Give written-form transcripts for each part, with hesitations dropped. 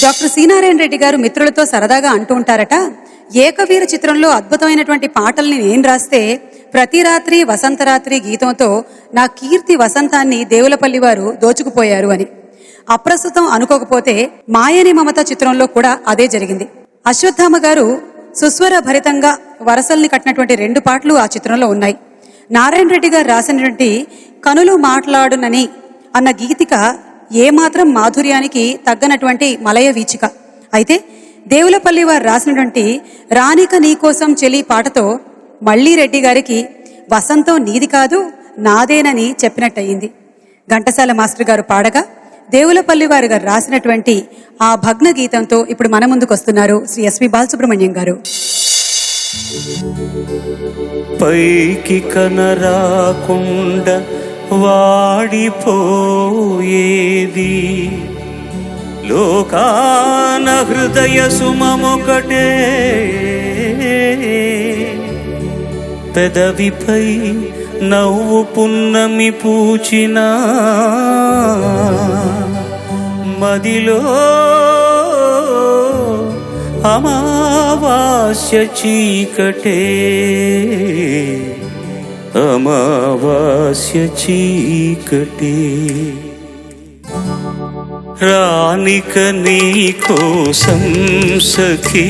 Doctor C Narayana Reddy గారు మిత్రులతో సరదాగా అంటూ ఉంటారట, ఏకవీర చిత్రంలో అద్భుతమైనటువంటి పాటల్ని నేను రాస్తే ప్రతి రాత్రి వసంతరాత్రి గీతంతో నా కీర్తి వసంతాన్ని దేవులపల్లి వారు దోచుకుపోయారు అని. అప్రస్తుతం అనుకోకపోతే మాయని మమత చిత్రంలో కూడా అదే జరిగింది. అశ్వత్థామ గారు సుస్వర భరితంగా వరసల్ని కట్టినటువంటి 2 పాటలు ఆ చిత్రంలో ఉన్నాయి. నారాయణ రెడ్డి గారు రాసినటువంటి కనులు మాట్లాడునని అన్న గీతిక ఏమాత్రం మాధుర్యానికి తగ్గనటువంటి మలయ వీచిక. అయితే దేవులపల్లి వారు రాసినటువంటి రానిక నీకోసం చెలి పాటతో మళ్ళీ రెడ్డి గారికి వసంతం నీది కాదు నాదేనని చెప్పినట్టయింది. ఘంటసాల మాస్టర్ గారు పాడగా దేవులపల్లి వారు గారు రాసినటువంటి ఆ భగ్న గీతంతో ఇప్పుడు మన ముందుకు వస్తున్నారు శ్రీ ఎస్వి బాలసుబ్రహ్మణ్యం గారు. పైకి కనరాకుండా వాడిపోయేది లోకాన హృదయ సుమమొకటే, పెదవిపై నవ్వు పున్నమి పూచిన మదిలో అమావాస్య చీకటే, అమావాస్య చీకటే. రానిక నీ కోసం సఖీ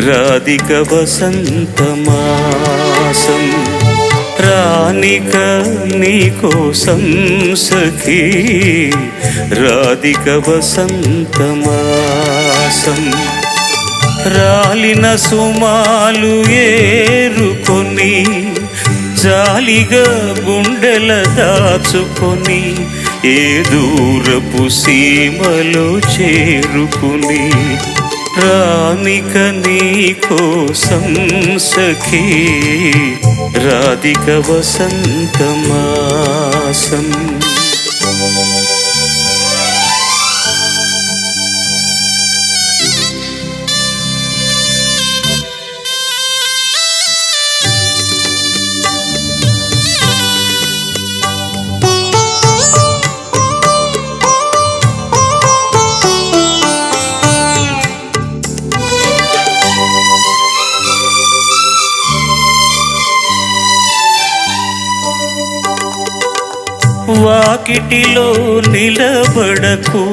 రాధిక వసంతమాసం, రానిక నీ కోసం సఖీ రాధిక వసంతమాసం. రాలిన సుమాలు ఏరుకొని జాలిగా గుండెల దాచుకొని ఏ దూరపు సీమలో చేరుకుని రానిక నీ కోసం సఖీ రాధిక వసంతమాసం. వాకిటిలో నిలబడకు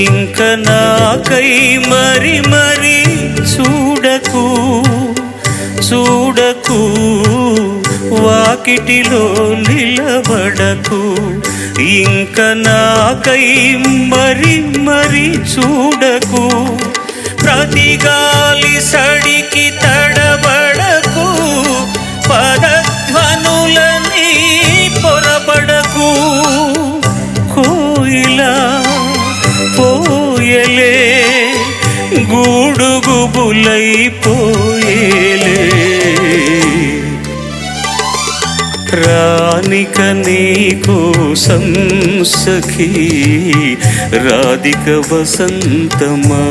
ఇంక నాకై మరి మరి చూడకు చూడకు, వాకిటిలో నిలబడకు ఇంక నాకై మరి మరి చూడకు, ప్రతి గాలి సడికి తడబడకు పదధ్వనులని పొరబడకు, కోయిలా పోయలే గూడుగుబులైపోయేలే, రానిక నీ కోసం సఖీ రాధిక వసంతమాసం.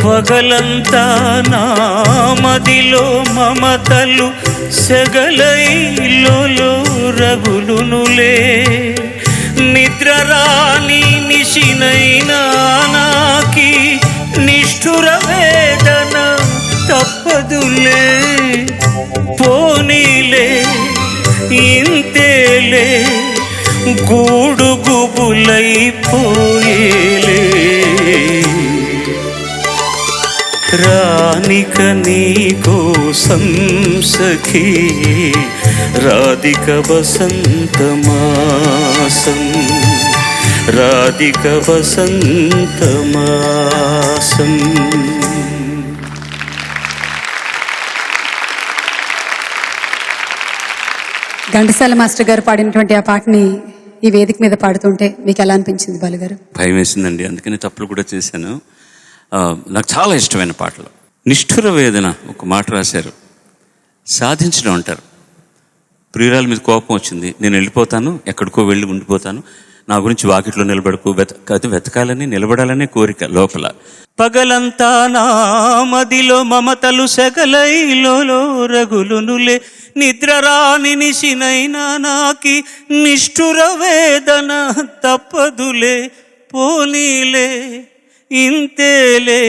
పగలంతా నా మదిలో మమతలు సెగలైలో రగులునులే, నిద్ర రాని నిశినైనా నాకి నిష్ఠుర వేదన తప్పదులే, పోనీలే ఇంతేలే గూడుగుబులైపోయేలే, రానిక నీ కోసం సఖీ రాధిక వసంతమాసం, రాధిక వసంతమాసం. ఘంటసాల మాస్టర్ గారు పాడినటువంటి ఆ పాటని ఈ వేదిక మీద పాడుతుంటే మీకు ఎలా అనిపించింది బాలు గారు? భయం వేసిందండి, అందుకని తప్పులు కూడా చేశాను. నాకు చాలా ఇష్టమైన పాటలు. నిష్ఠుర వేదన ఒక మాట రాశారు. సాధించడం అంటారు. ప్రియురాల మీద కోపం వచ్చింది, నేను వెళ్ళిపోతాను, ఎక్కడికో వెళ్ళి ఉండిపోతాను, నా గురించి వాకిట్లో నిలబడుకో, వెతకాలని నిలబడాలనే కోరిక లోపల. పగలంతా నా మదిలో మమతలు సగలైలో రగులునులే, నిద్ర రాని నిశినైనా నాకి నిష్ఠుర వేదన తప్పదులే, పోనీలే ఇంతేలే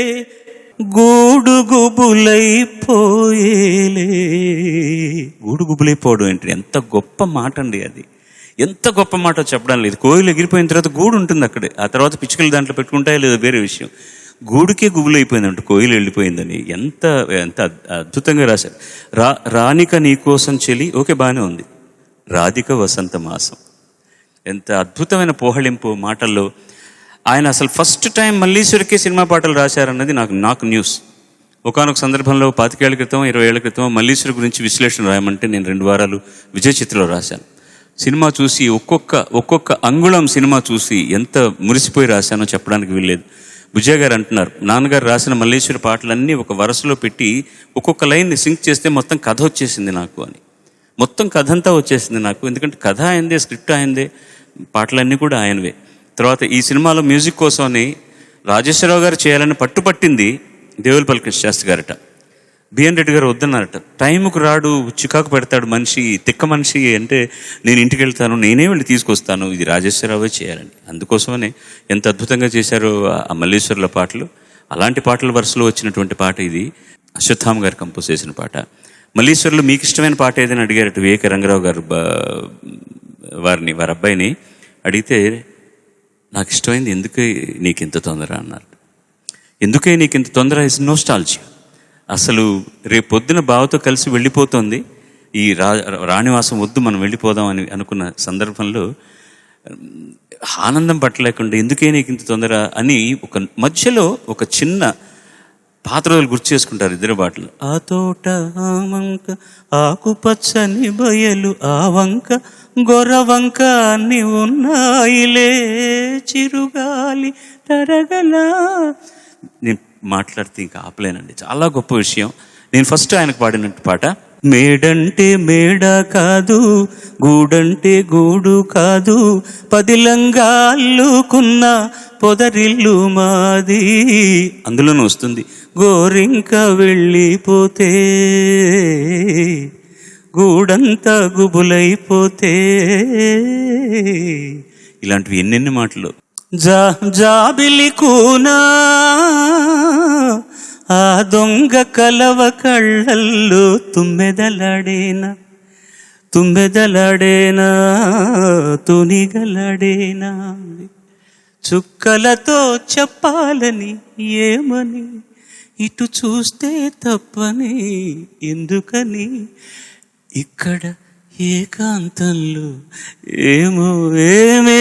గూడుగుబులైపోయేలే. గూడుగుబులైపోవడం ఏంటి? ఎంత గొప్ప మాట అండి అది. ఎంత గొప్ప మాట చెప్పడం లేదు. కోయిలు ఎగిరిపోయిన తర్వాత గూడు ఉంటుంది అక్కడే, ఆ తర్వాత పిచ్చుకలు దాంట్లో పెట్టుకుంటాయో లేదో వేరే విషయం. గూడుకే గుబులైపోయిందంట కోయిలు వెళ్ళిపోయిందని. ఎంత ఎంత అద్భుతంగా రాశారు. రానిక నీకోసం చెలి, ఓకే బాగానే ఉంది. రాధిక వసంత మాసం, ఎంత అద్భుతమైన పోహళింపు మాటల్లో. ఆయన అసలు ఫస్ట్ టైం మల్లీశ్వరికే సినిమా పాటలు రాశారన్నది నాకు న్యూస్. ఒకానొక సందర్భంలో 25 ఏళ్ల క్రితం 20 ఏళ్ల క్రితం మల్లీశ్వరి గురించి విశ్లేషణ రాయమంటే నేను 2 వారాలు విజయ్ చిత్రలో రాశాను. సినిమా చూసి ఒక్కొక్క అంగుళం సినిమా చూసి ఎంత మురిసిపోయి రాశానో చెప్పడానికి వీల్లేదు. విజయ్ గారు అంటున్నారు, నాన్నగారు రాసిన మల్లీశ్వరి పాటలన్నీ ఒక వరుసలో పెట్టి ఒక్కొక్క లైన్ని సింక్ చేస్తే మొత్తం కథ వచ్చేసింది నాకు అని. మొత్తం కథ అంతా వచ్చేసింది నాకు, ఎందుకంటే కథ ఆయనదే, స్క్రిప్ట్ ఆయనదే, పాటలన్నీ కూడా ఆయనవే. తర్వాత ఈ సినిమాలో మ్యూజిక్ కోసమని రాజేశ్వరరావు గారు చేయాలని పట్టుపట్టింది దేవులపల్లి కృష్ణ శాస్త్రి గారట. బిఎన్ రెడ్డి గారు వద్దన్నారట. టైంకు రాడు, చికాకు పెడతాడు మనిషి, తిక్క మనిషి అంటే నేను ఇంటికి వెళ్తాను, నేనే వెళ్ళి తీసుకొస్తాను, ఇది రాజేశ్వరరావే చేయాలని. అందుకోసమనే ఎంత అద్భుతంగా చేశారో ఆ మల్లీశ్వరుల పాటలు. అలాంటి పాటల వరుసలో వచ్చినటువంటి పాట ఇది. అశ్వత్థామ గారు కంపోజ్ చేసిన పాట. మల్లీశ్వరులు మీకు ఇష్టమైన పాట ఏదైనా అడిగారట వివేక రంగరావు గారు వారి అబ్బాయిని అడిగితే, నాకు ఇష్టమైంది ఎందుకే నీకు ఇంత తొందర అన్నారు. ఎందుకే నీకు ఇంత తొందర ఇస్ నోస్టాల్జియా. అసలు రేపొద్దున బావతో కలిసి వెళ్ళిపోతుంది, ఈ రాణివాసం వద్దు మనం వెళ్ళిపోదాం అని అనుకున్న సందర్భంలో ఆనందం పట్టలేకుండా ఎందుకే నీకు ఇంత తొందర అని ఒక మధ్యలో ఒక చిన్న పాత రోజులు గుర్తు చేసుకుంటారు ఇద్దరు పాటలు. ఆ తోట ఆ వంక ఆకుపచ్చని బయలు ఆ వంక గొర్రవంక అన్ని ఉన్నాయిలే చిరుగాలి తరగలా. నేను మాట్లాడితే ఇంకా ఆపలేనండి, చాలా గొప్ప విషయం. నేను ఫస్ట్ ఆయనకు పాడినట్టు పాట. మేడంటే మేడ కాదు, గూడంటే గూడు కాదు, పదిలంగా అల్లుకున్న పొదరిల్లు మాది. అందులోనూ వస్తుంది, గోరింక వెళ్ళిపోతే గూడంతా గుబులైపోతే. ఇలాంటివి ఎన్నెన్ని మాటలు. జాబిలి కూనా ఆ దొంగ కలవ కళ్ళల్లో తుమ్మెదలాడేనా తునిగలాడేనా. చుక్కలతో చెప్పాలని ఏమని, ఇటు చూస్తే తప్పని ఎందుకని, ఇక్కడ ఏకాంతంలో ఏమో ఏమే